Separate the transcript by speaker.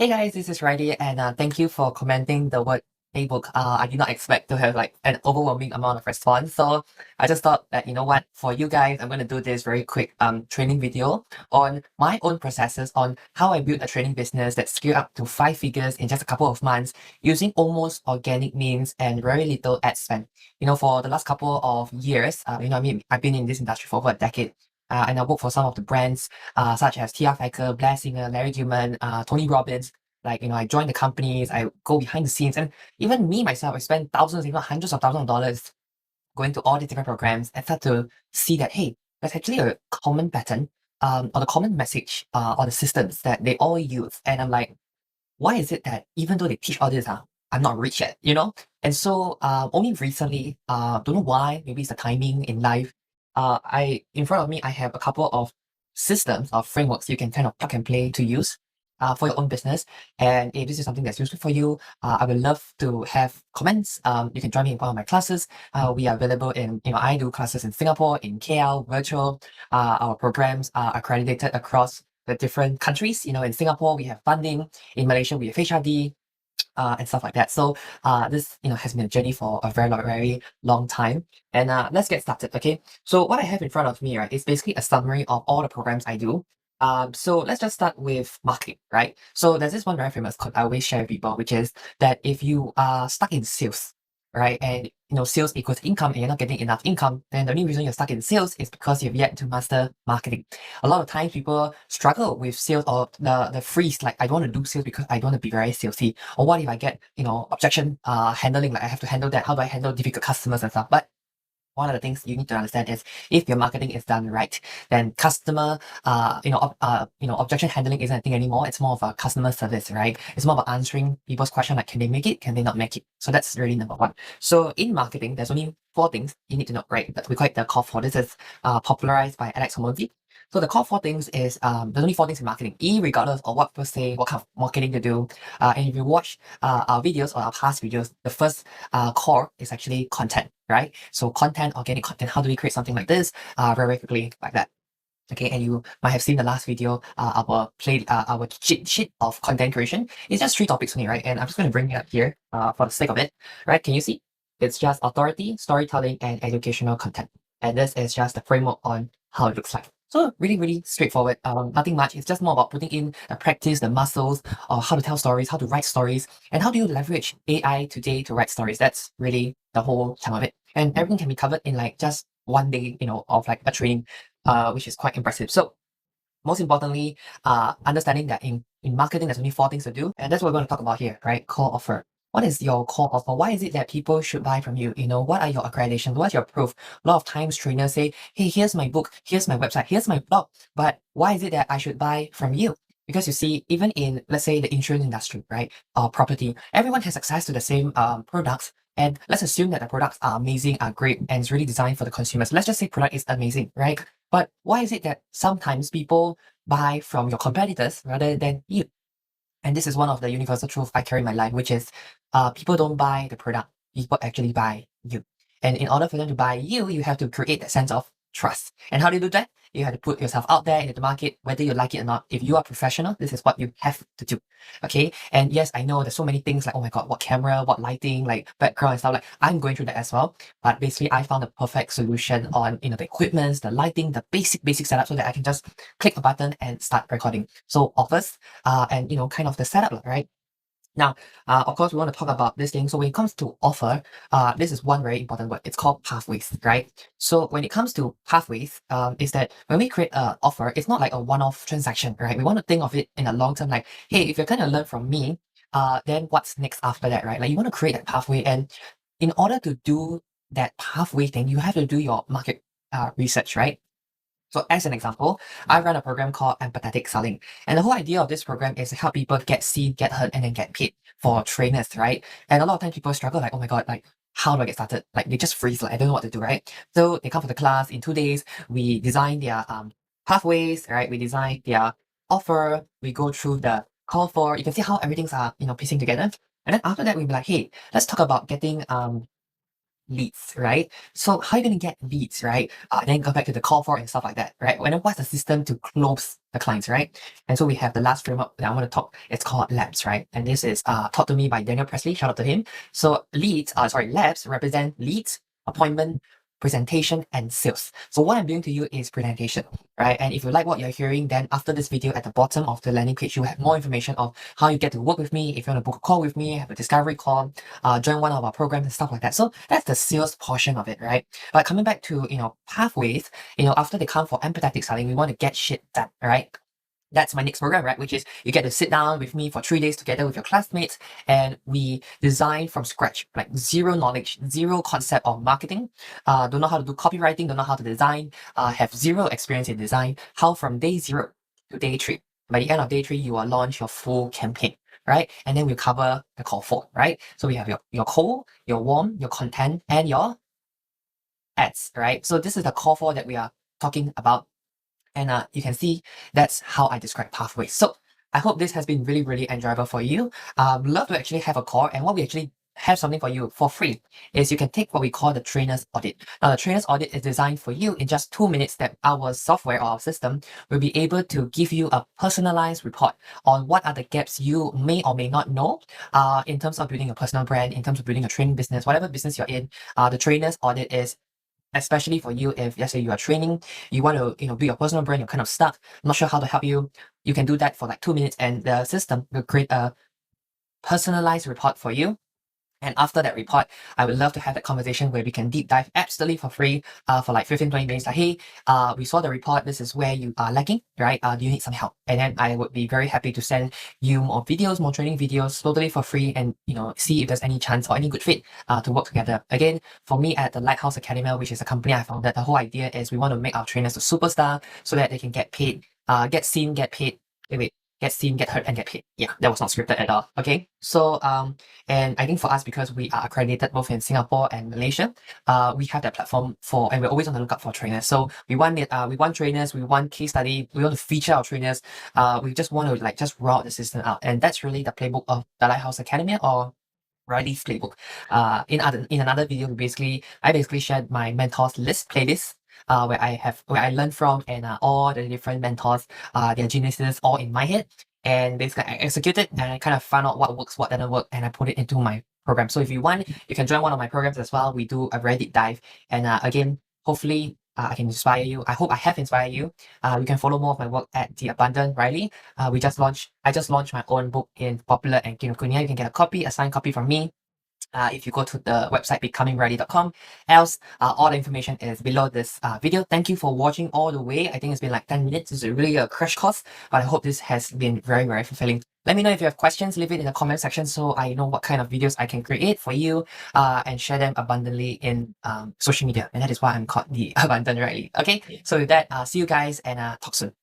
Speaker 1: Hey guys, this is Riley, and thank you for commenting the word Playbook. I did not expect to have like an overwhelming amount of response, so I just thought that you know what, for you guys, I'm going to do this very quick training video on my own processes on how I built a training business that scaled up to 5 figures in just a couple of months using almost organic means and very little ad spend. You know, for the last couple of years, I've been in this industry for over a decade. And I work for some of the brands such as Tia Faker, Blair Singer, Larry Gilman, Tony Robbins. I join the companies, I go behind the scenes, and even me myself, I spend thousands, if not hundreds of thousands of dollars going to all these different programs and start to see that, hey, there's actually a common pattern or the common message or the systems that they all use. And I'm like, why is it that even though they teach all this, I'm not rich yet, you know? And so only recently, don't know why, maybe it's the timing in life. In front of me, I have a couple of systems or frameworks you can kind of plug and play to use for your own business. And if this is something that's useful for you, I would love to have comments. You can join me in one of my classes. We are available in, I do classes in Singapore, in KL, virtual. Our programs are accredited across the different countries. You know, in Singapore, we have funding. In Malaysia, we have HRD, and stuff like that. So this has been a journey for a very long time. And let's get started, okay? So what I have in front of me, right, is basically a summary of all the programs I do. So let's just start with marketing, right? So there's this one very famous quote I always share with people, which is that if you are stuck in sales, right, and sales equals income and you're not getting enough income, then the only reason you're stuck in sales is because you've yet to master marketing. A lot of times people struggle with sales or the freeze, like I don't want to do sales because I don't want to be very salesy. Or what if I get, objection handling, like I have to handle that. How do I handle difficult customers and stuff? But one of the things you need to understand is if your marketing is done right, then customer, objection handling isn't a thing anymore. It's more of a customer service, right? It's more about answering people's question like, can they make it? Can they not make it? So that's really number one. So in marketing, there's only 4 things you need to know, right? That we call it the core 4. This is popularized by Alex Hormozy. So the core 4 things is there's only 4 things in marketing, regardless of what people say, what kind of marketing to do. And if you watch our videos or our past videos, the first core is actually content, right? So content, organic content, how do we create something like this very quickly like that? Okay, and you might have seen the last video, our cheat sheet of content creation. It's just 3 topics only, right? And I'm just going to bring it up here for the sake of it, right? Can you see? It's just authority, storytelling, and educational content. And this is just the framework on how it looks like. So really straightforward. Nothing much. It's just more about putting in the practice, the muscles, or how to tell stories, how to write stories, and how do you leverage AI today to write stories. That's really the whole time of it. And everything can be covered in like just one day, of like a training, which is quite impressive. So most importantly, understanding that in marketing, there's only 4 things to do. And that's what we're going to talk about here, right? Core offer. What is your core offer? Why is it that people should buy from you? What are your accreditations? What's your proof? A lot of times trainers say, hey, here's my book, here's my website, here's my blog. But why is it that I should buy from you? Because you see, even in, let's say, the insurance industry, right? Or property, everyone has access to the same products. And let's assume that the products are amazing, are great, and it's really designed for the consumers. Let's just say product is amazing, right? But why is it that sometimes people buy from your competitors rather than you? And this is one of the universal truths I carry in my life, which is people don't buy the product, people actually buy you. And in order for them to buy you, you have to create that sense of trust. And how do you do that? You have to put yourself out there into the market, whether you like it or not. If you are professional, this is what you have to do. Okay. And yes, I know there's so many things like, oh my God, what camera, what lighting, like background and stuff. Like I'm going through that as well. But basically I found a perfect solution on, the equipment, the lighting, the basic setup so that I can just click a button and start recording. So offers, and kind of the setup, right? Now, of course, we want to talk about this thing. So when it comes to offer, this is one very important word. It's called pathways, right? So when it comes to pathways, is that when we create an offer, it's not like a one-off transaction, right? We want to think of it in a long term, like, hey, if you're going to learn from me, then what's next after that, right? Like you want to create that pathway. And in order to do that pathway thing, you have to do your market research, right? So as an example, I run a program called Empathetic Selling. And the whole idea of this program is to help people get seen, get heard, and then get paid for trainers, right? And a lot of times people struggle like, oh my God, like, how do I get started? Like they just freeze, like I don't know what to do, right? So they come for the class in 2 days, we design their pathways, right? We design their offer, we go through the call for, you can see how everything's piecing together. And then after that, we'll be like, hey, let's talk about getting leads, right? So how are you going to get leads, right? Then go back to the call for and stuff like that, right? And then what's the system to close the clients, right? And so we have the last framework that I want to talk. It's called labs, right? And this is taught to me by Daniel Presley. Shout out to him. So labs represent leads, appointment, presentation, and sales. So what I'm doing to you is presentation, right? And if you like what you're hearing, then after this video at the bottom of the landing page, you have more information of how you get to work with me. If you want to book a call with me, have a discovery call, join one of our programs and stuff like that. So that's the sales portion of it, right? But coming back to, pathways, after they come for empathetic selling, we want to get shit done, right? That's my next program, right? Which is you get to sit down with me for 3 days together with your classmates, and we design from scratch, like zero knowledge, zero concept of marketing, don't know how to do copywriting, don't know how to design, have zero experience in design. How from day 0 to day 3. By the end of day 3, you will launch your full campaign, right? And then we cover the call for, right? So we have your call, your warm, your content, and your ads, right? So this is the call for that we are talking about. And you can see that's how I describe pathways. So I hope this has been really, really enjoyable for you. Love to actually have a call, and what we actually have something for you for free is you can take what we call the trainer's audit. Now the trainer's audit is designed for you in just 2 minutes, that our software or our system will be able to give you a personalized report on what are the gaps you may or may not know in terms of building a personal brand, in terms of building a training business, whatever business you're in. The trainer's audit is especially for you if, let's say, you are training, you want to build your personal brand, you're kind of stuck, not sure how to help you. You can do that for like 2 minutes, and the system will create a personalized report for you. And after that report, I would love to have that conversation where we can deep dive absolutely for free for like 15-20 minutes. Like, hey, we saw the report. This is where you are lacking, right? Do you need some help? And then I would be very happy to send you more videos, more training videos, totally for free, and see if there's any chance or any good fit to work together. Again, for me at the Lighthouse Academy, which is a company I founded, the whole idea is we want to make our trainers a superstar so that they can get paid, get seen, get paid. Wait, get seen, get heard, and get paid. Yeah, that was not scripted at all. Okay, so and I think for us, because we are accredited both in Singapore and Malaysia, we have that platform and we're always on the lookout for trainers. So we want trainers, we want case study, we want to feature our trainers. We just want to just roll out the system out, and that's really the playbook of the Lighthouse Academy, or Riley's playbook. In another video, I basically shared my mentors list playlist, where I learned from, and all the different mentors, their geniuses all in my head, and basically I executed, and I kind of found out what works, what doesn't work, and I put it into my program. So if you want, you can join one of my programs as well. We do a very deep dive, and again, hopefully I can inspire you. I hope I have inspired you. You can follow more of my work at The Abundant Riley. I just launched my own book in Popular and Kinokuniya. You can get a signed copy from me. If you go to the website becomingready.com. Else, all the information is below this video. Thank you for watching all the way. I think it's been like 10 minutes. It's really a crash course, but I hope this has been very, very fulfilling. Let me know if you have questions. Leave it in the comment section so I know what kind of videos I can create for you, and share them abundantly in social media. And that is why I'm called The Abundant Riley. Okay, so with that, see you guys, and talk soon.